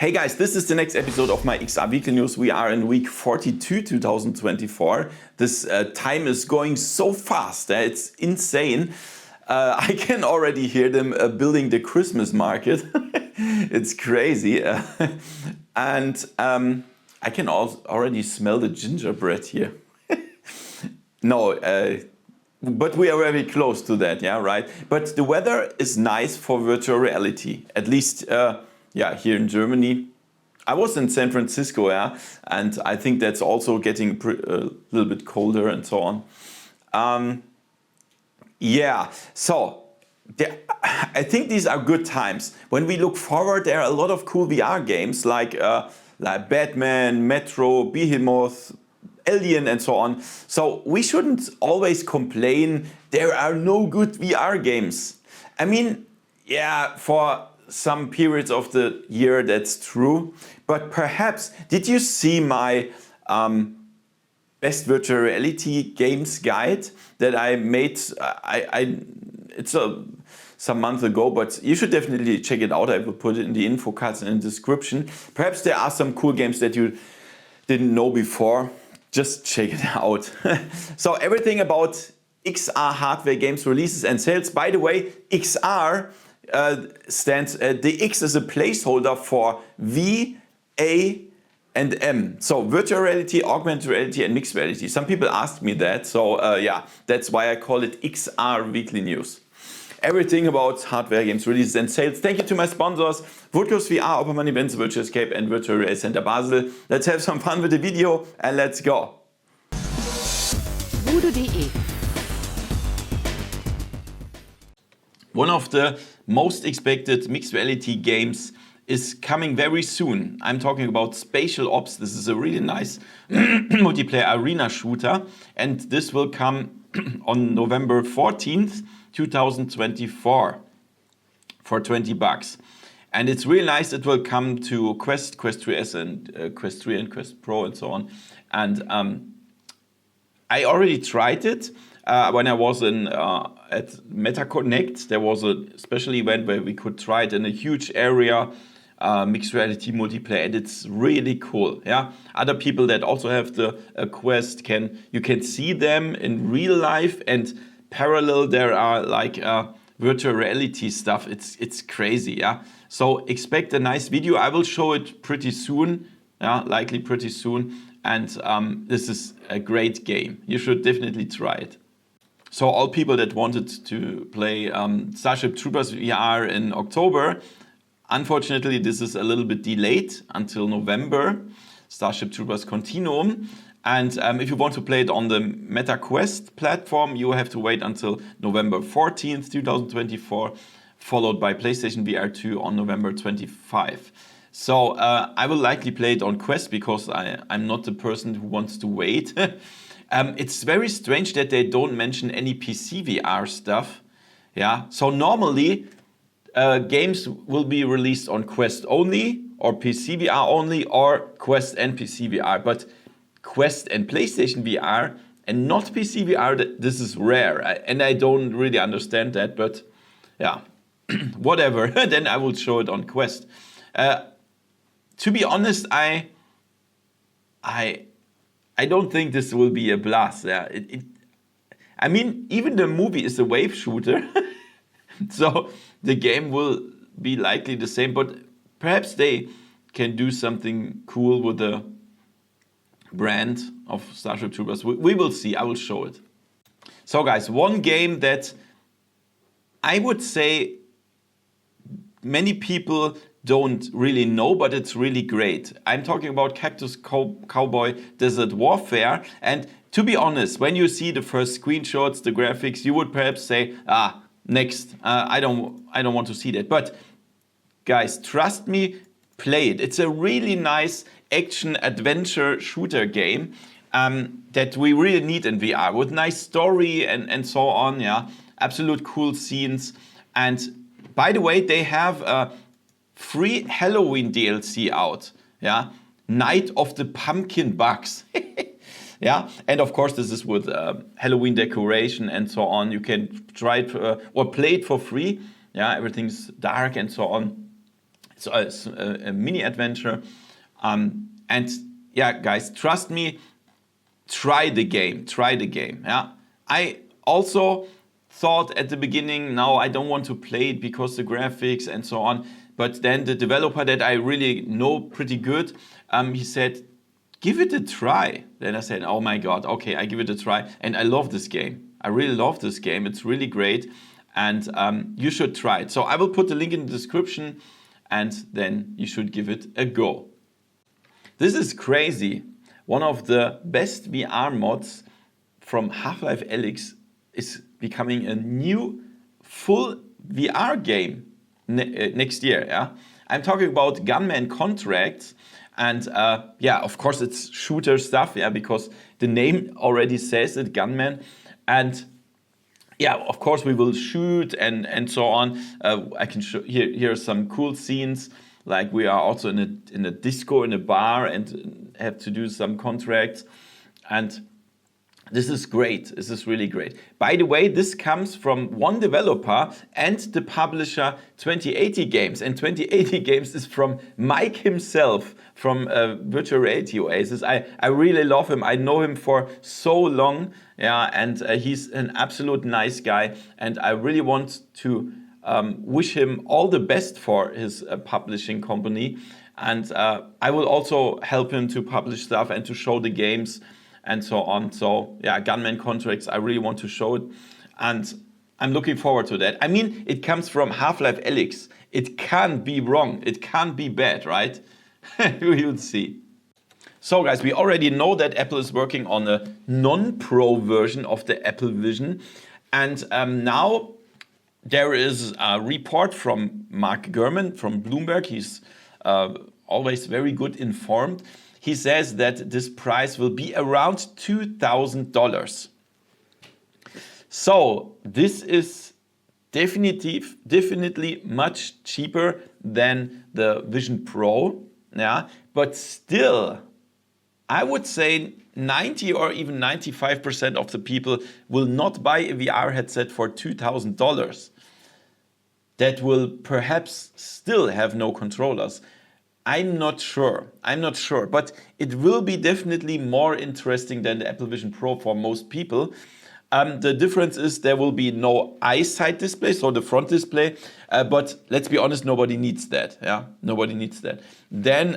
Hey guys, this is the next episode of my XR Weekly News. We are in week 42, 2024. This time is going so fast, it's insane. I can already hear them building the Christmas market. It's crazy. And I can also already smell the gingerbread here. No, but we are very close to that, yeah, right? But the weather is nice for virtual reality, at least here in Germany. I was in San Francisco, yeah, and I think that's also getting a little bit colder and so on. So I think these are good times. When we look forward, there are a lot of cool VR games like Batman, Metro, Behemoth, Alien and so on. So we shouldn't always complain there are no good VR games. I mean, yeah, for some periods of the year that's true, but perhaps did you see my best virtual reality games guide that I made? It's some month ago, but you should definitely check it out. I will put it in the info cards and in the description. Perhaps there are some cool games that you didn't know before. Just check it out. So everything about XR hardware games releases and sales. By the way, XR stands, the X is a placeholder for V, A, and M. So virtual reality, augmented reality, and mixed reality. Some people asked me that, so that's why I call it XR Weekly News. Everything about hardware games releases and sales. Thank you to my sponsors, Woodghost VR, Opperman Events, Virtual Escape, and Virtual Reality Center Basel. Let's have some fun with the video and let's go. VoodooDE. One of the most expected mixed reality games is coming very soon. I'm talking about Spatial Ops. This is a really nice multiplayer arena shooter, and this will come on November 14th, 2024 for $20. And it's really nice. It will come to Quest 3S and Quest 3 and Quest Pro and so on. And I already tried it. When I was at MetaConnect, there was a special event where we could try it in a huge area, mixed reality multiplayer, and it's really cool. Yeah, other people that also have the Quest you can see them in real life, and parallel there are like virtual reality stuff. It's crazy. Yeah, so expect a nice video. I will show it pretty soon. Yeah, likely pretty soon. And this is a great game. You should definitely try it. So all people that wanted to play Starship Troopers VR in October, unfortunately this is a little bit delayed until November, Starship Troopers Continuum. And if you want to play it on the Meta Quest platform, you have to wait until November 14th, 2024, followed by PlayStation VR 2 on November 25. So I will likely play it on Quest because I'm not the person who wants to wait. It's very strange that they don't mention any PC VR stuff. Yeah, so normally games will be released on Quest only, or PC VR only, or Quest and PC VR. But Quest and PlayStation VR and not PC VR, this is rare. And I don't really understand that, but yeah, whatever. Then I will show it on Quest. To be honest, I don't think this will be a blast. Yeah, I mean, even the movie is a wave shooter, so the game will be likely the same. But perhaps they can do something cool with the brand of Starship Troopers. We will see. I will show it. So, guys, one game that I would say many people don't really know, but it's really great. I'm talking about Cactus Cowboy Desert Warfare. And to be honest, when you see the first screenshots, the graphics, you would perhaps say, next, I don't want to see that. But guys, trust me, play it. It's a really nice action adventure shooter game that we really need in VR, with nice story and so on. Yeah, absolute cool scenes. And by the way, they have free Halloween DLC out. Yeah, Night of the Pumpkin Bugs. Yeah, and of course this is with Halloween decoration and so on. You can try it or play it for free. Yeah, everything's dark and so on. a mini adventure. And yeah, guys, trust me, try the game. Yeah, I also thought at the beginning, no, I don't want to play it because the graphics and so on. But then the developer that I really know pretty good, he said, give it a try. Then I said, oh my God, okay, I give it a try. And I love this game. I really love this game. It's really great. And you should try it. So I will put the link in the description and then you should give it a go. This is crazy. One of the best VR mods from Half-Life Alyx is becoming a new full VR game next year. Yeah, I'm talking about Gunman Contracts. And yeah, of course it's shooter stuff, yeah, because the name already says it, Gunman. And yeah, of course we will shoot and so on. I can show here are some cool scenes, like we are also in a disco, in a bar, and have to do some contracts. And this is great. This is really great. By the way, this comes from one developer and the publisher 2080 Games. And 2080 Games is from Mike himself, from Virtual Reality Oasis. I really love him. I know him for so long. Yeah, and he's an absolute nice guy. And I really want to wish him all the best for his publishing company. And I will also help him to publish stuff and to show the games and so on. So yeah, Gunman Contracts, I really want to show it. And I'm looking forward to that. I mean, it comes from Half-Life Alyx. It can't be wrong. It can't be bad, right? We will see. So guys, we already know that Apple is working on a non-pro version of the Apple Vision. And now there is a report from Mark Gurman from Bloomberg. He's always very good informed. He says that this price will be around $2,000. So this is definitely much cheaper than the Vision Pro. Yeah, but still, I would say 90 or even 95% of the people will not buy a VR headset for $2,000. That will perhaps still have no controllers. I'm not sure, but it will be definitely more interesting than the Apple Vision Pro for most people. The difference is there will be no eyesight display, so the front display, but let's be honest, nobody needs that. Yeah, nobody needs that. Then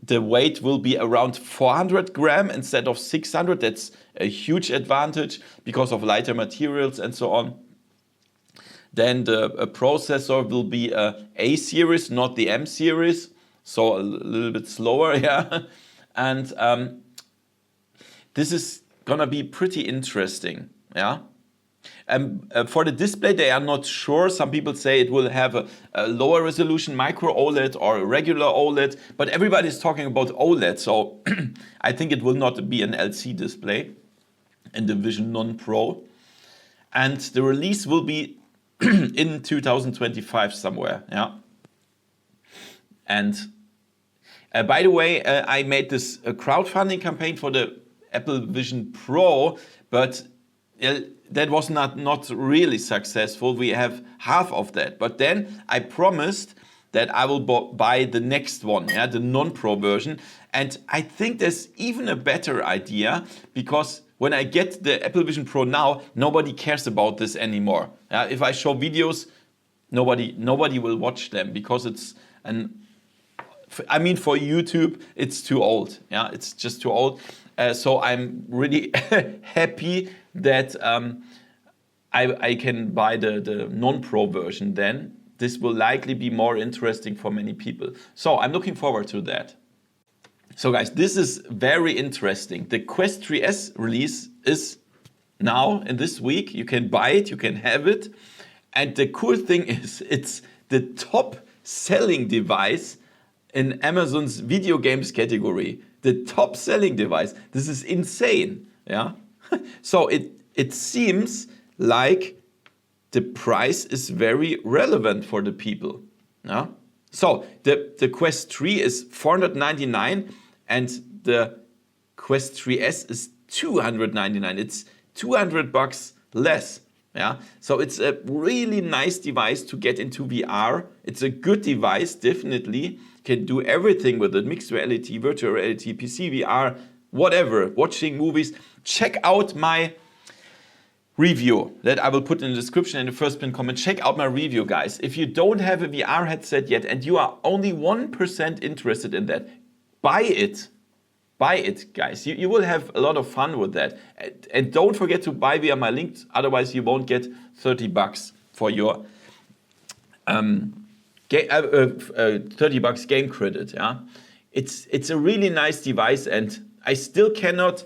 the weight will be around 400 grams instead of 600. That's a huge advantage because of lighter materials and so on. Then the processor will be A series, not the M series, so a little bit slower, yeah. And this is gonna be pretty interesting, yeah. For the display, they are not sure. Some people say it will have a lower resolution micro OLED or a regular OLED, but everybody is talking about OLED, so I think it will not be an LC display in the Vision Non-Pro. And the release will be in 2025 somewhere, yeah. And by the way, I made this crowdfunding campaign for the Apple Vision Pro, but that was not really successful. We have half of that. But then I promised that I will buy the next one, yeah, the non-pro version. And I think there's even a better idea, because when I get the Apple Vision Pro now, nobody cares about this anymore. If I show videos, nobody will watch them, because it's I mean, for YouTube, it's too old. Yeah, it's just too old. So I'm really happy that I can buy the non-pro version then. This will likely be more interesting for many people. So I'm looking forward to that. So guys, this is very interesting. The Quest 3S release is now in this week. You can buy it, you can have it. And the cool thing is, it's the top selling device in Amazon's video games category. The top selling device. This is insane. Yeah. So it seems like the price is very relevant for the people. Yeah. So the Quest 3 is $499 and the Quest 3S is $299. It's $200 less. Yeah, so it's a really nice device to get into VR. It's a good device, definitely. Can do everything with it. Mixed reality, virtual reality, PC VR, whatever. Watching movies. Check out my review that I will put in the description in the first pinned comment. Check out my review, guys. If you don't have a VR headset yet and you are only 1% interested in that, buy it. Buy it, guys. You will have a lot of fun with that. And don't forget to buy via my link, otherwise you won't get $30 for your 30 bucks game credit. Yeah, it's a really nice device, and I still cannot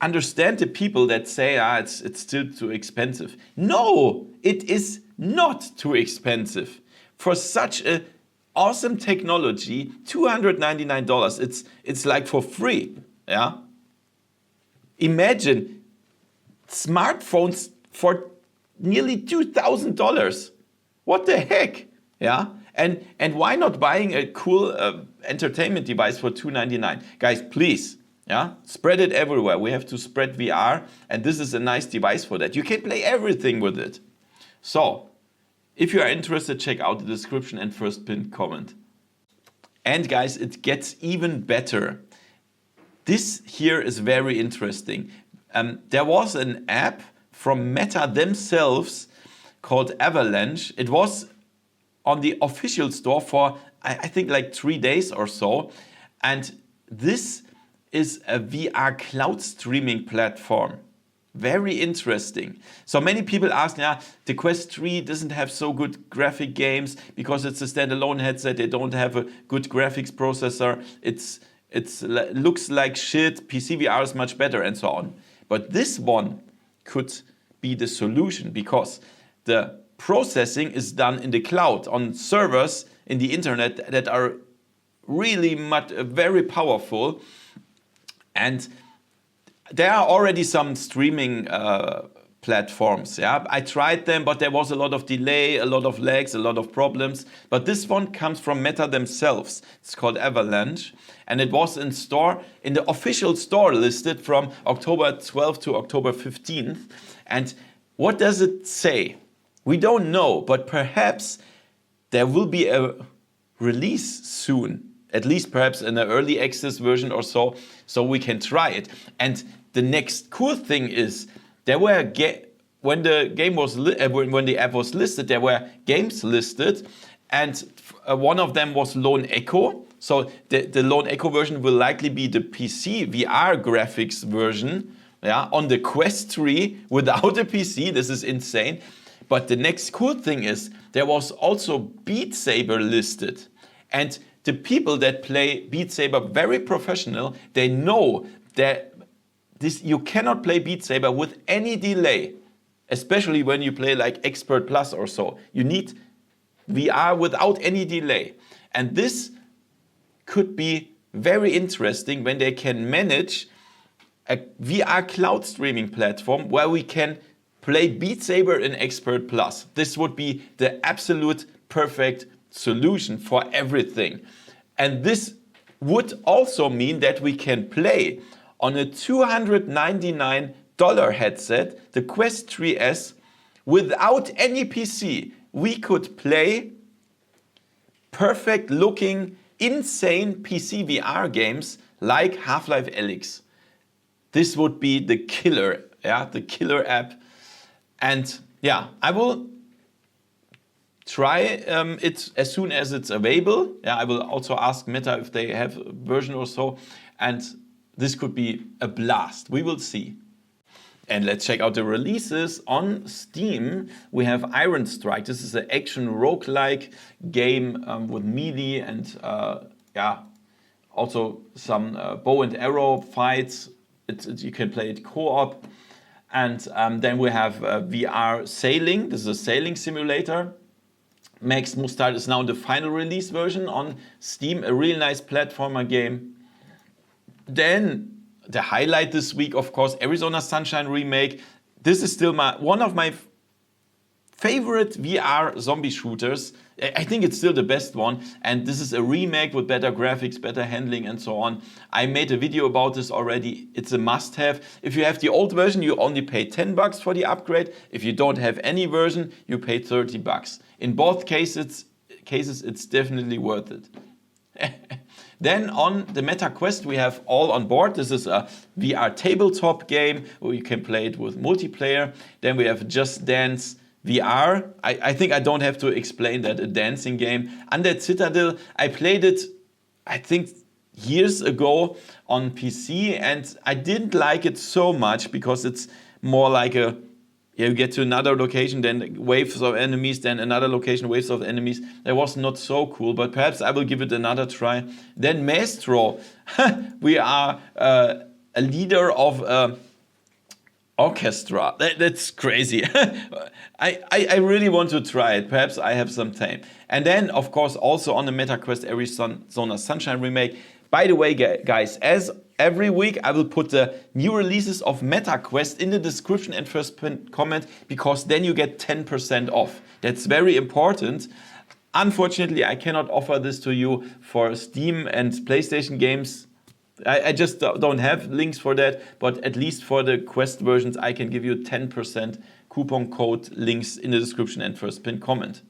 understand the people that say it's still too expensive. No, it is not too expensive for such a awesome technology. $299. It's like for free. Yeah. Imagine smartphones for nearly $2,000. What the heck? Yeah. And why not buying a cool entertainment device for $299? Guys, please. Yeah, spread it everywhere. We have to spread VR, and this is a nice device for that. You can play everything with it. So, if you are interested, check out the description and first pinned comment. And guys, it gets even better. This here is very interesting. There was an app from Meta themselves called Avalanche. It was on the official store for, I think, like 3 days or so. And this is a VR cloud streaming platform. Very interesting. So many people ask, the Quest 3 doesn't have so good graphic games because it's a standalone headset. They don't have a good graphics processor. It looks like shit. PC VR is much better, and so on. But this one could be the solution because the processing is done in the cloud on servers in the internet that are really very powerful. And there are already some streaming platforms. Yeah, I tried them, but there was a lot of delay, a lot of lags, a lot of problems. But this one comes from Meta themselves. It's called Avalanche, and it was in the official store listed from October 12th to October 15th. And what does it say? We don't know, but perhaps there will be a release soon. At least perhaps in an early access version or so we can try it. And the next cool thing is there were when the app was listed, there were games listed, and one of them was Lone Echo. So the Lone Echo version will likely be the PC VR graphics version, yeah, on the Quest 3 without a PC. This is insane. But the next cool thing is there was also Beat Saber listed, and the people that play Beat Saber very professional, they know that you cannot play Beat Saber with any delay, especially when you play like Expert Plus or so. You need VR without any delay. And this could be very interesting when they can manage a VR cloud streaming platform where we can play Beat Saber in Expert Plus. This would be the absolute perfect solution for everything. And this would also mean that we can play on a $299 headset, the Quest 3S, without any PC. We could play perfect looking, insane PC VR games like Half-Life Alyx. This would be the killer, the killer app. And I will try it as soon as it's available. I will also ask Meta if they have a version or so. And this could be a blast. We will see. And let's check out the releases on Steam. We have Iron Strike. This is an action roguelike game with melee and also some bow and arrow fights. You can play it co-op. And then we have VR Sailing. This is a sailing simulator. Max Mustard is now the final release version on Steam, a real nice platformer game. Then the highlight this week, of course, Arizona Sunshine Remake. This is still one of my favorite VR zombie shooters. I think it's still the best one, and this is a remake with better graphics, better handling and so on. I made a video about this already. It's a must-have. If you have the old version, you only pay $10 for the upgrade. If you don't have any version, you pay $30. In both cases, it's definitely worth it. Then on the Meta Quest, we have All on Board. This is a VR tabletop game where you can play it with multiplayer. Then we have Just Dance VR. I think I don't have to explain that, a dancing game. Undead Citadel, I played it, I think, years ago on PC, and I didn't like it so much because it's more like a, you get to another location, then waves of enemies, then another location, waves of enemies. That was not so cool, but perhaps I will give it another try. Then Maestro, we are a leader of orchestra. That's crazy. I really want to try it. Perhaps I have some time. And then, of course, also on the Meta Quest Arizona Sunshine remake. By the way, guys, as every week, I will put the new releases of Meta Quest in the description and first comment, because then you get 10% off. That's very important. Unfortunately, I cannot offer this to you for Steam and PlayStation games. I just don't have links for that, but at least for the Quest versions, I can give you 10% coupon code links in the description and first pinned comment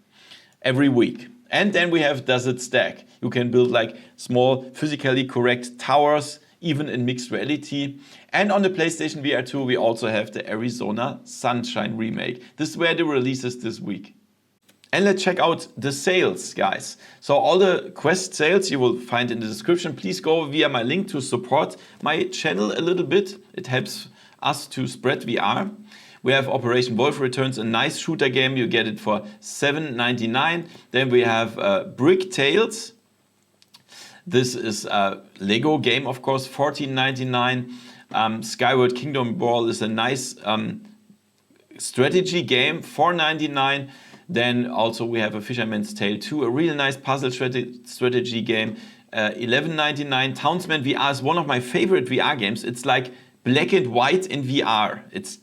every week. And then we have Does It Stack? You can build like small, physically correct towers, even in mixed reality. And on the PlayStation VR 2, we also have the Arizona Sunshine remake. This were the releases this week. And let's check out the sales, guys. So all the Quest sales you will find in the description. Please go via my link to support my channel a little bit. It helps us to spread VR. We have Operation Wolf Returns, a nice shooter game. You get it for $7.99. Then we have Brick Tales. This is a Lego game, of course, $14.99. Skyward Kingdom Brawl is a nice strategy game, $4.99. Then also we have a Fisherman's Tale 2, a really nice puzzle strategy game, $11.99. Townsman VR is one of my favorite VR games. It's like black and white in VR. It's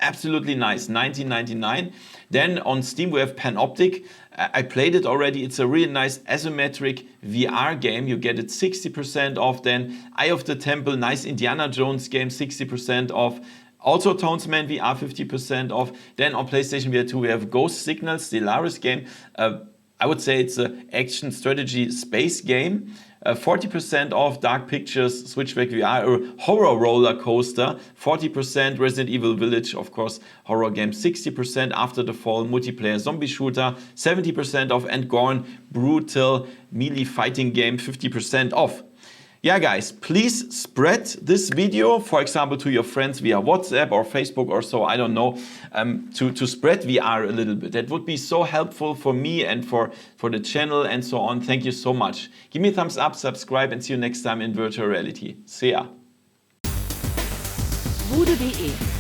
absolutely nice, $19.99. Then on Steam we have Panoptic. I played it already. It's a really nice asymmetric VR game. You get it 60% off. Then Eye of the Temple, nice Indiana Jones game, 60% off. Also Townsman VR, 50% off. Then on PlayStation VR 2 we have Ghost Signal, Stellaris game. I would say it's an action strategy space game. 40% off. Dark Pictures, Switchback VR, a horror roller coaster, 40%. Resident Evil Village, of course, horror game, 60%. After the Fall, multiplayer zombie shooter, 70% off. And Gorn, brutal melee fighting game, 50% off. Yeah, guys, please spread this video, for example, to your friends via WhatsApp or Facebook or so, I don't know, to spread VR a little bit. That would be so helpful for me and for the channel and so on. Thank you so much. Give me a thumbs up, subscribe, and see you next time in virtual reality. See ya. VoodooDE